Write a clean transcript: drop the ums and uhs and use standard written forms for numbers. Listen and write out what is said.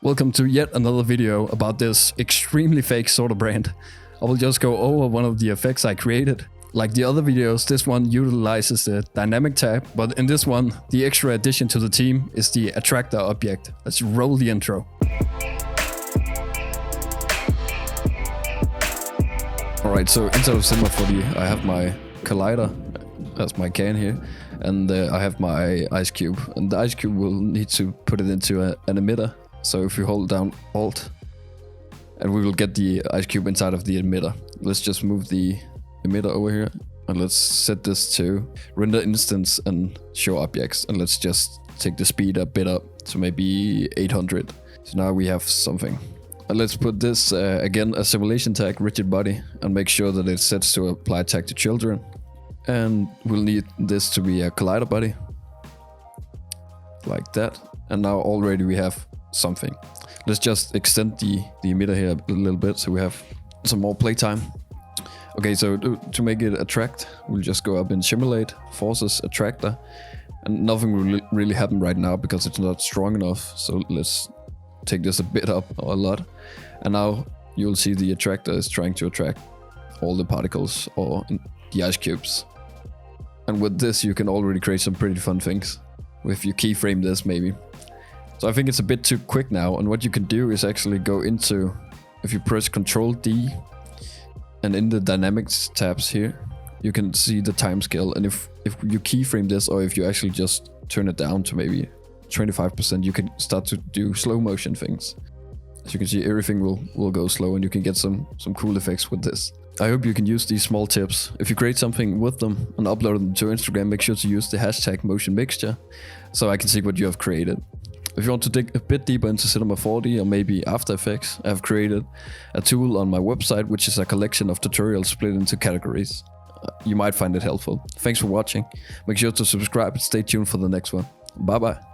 Welcome to yet another video about this extremely fake sorta brand. I will just go over one of the effects I created. Like the other videos, this one utilizes the dynamic tab, but in this one, the extra addition to the team is the attractor object. Let's roll the intro. Alright, so inside of Cinema 40, I have my collider, that's my can here, and I have my ice cube. And the ice cube will need to put it into an emitter. So if you hold down Alt, and we will get the ice cube inside of the emitter. Let's just move the emitter over here, and let's set this to render instance and show objects. And let's just take the speed a bit up to maybe 800. So now we have something. And let's put this again a simulation tag, rigid body, and make sure that it sets to apply tag to children. And we'll need this to be a collider body, like that. And now already we have something. Let's just extend the emitter here a little bit so we have some more playtime. Okay, so to make it attract, we'll just go up in simulate, forces attractor, and nothing will really happen right now because it's not strong enough. So let's take this a bit up, or a lot, and now you'll see the attractor is trying to attract all the particles or the ice cubes. And with this you can already create some pretty fun things if you keyframe this maybe. So I think it's a bit too quick now, and what you can do is actually go into, if you press Ctrl D, and in the dynamics tabs here, you can see the time scale. And if you keyframe this, or if you actually just turn it down to maybe 25%, you can start to do slow motion things. As you can see, everything will go slow, and you can get some cool effects with this. I hope you can use these small tips. If you create something with them and upload them to Instagram, make sure to use the hashtag motion mixture so I can see what you have created. If you want to dig a bit deeper into Cinema 40 or maybe After Effects, I have created a tool on my website, which is a collection of tutorials split into categories. You might find it helpful. Thanks for watching. Make sure to subscribe and stay tuned for the next one. Bye bye.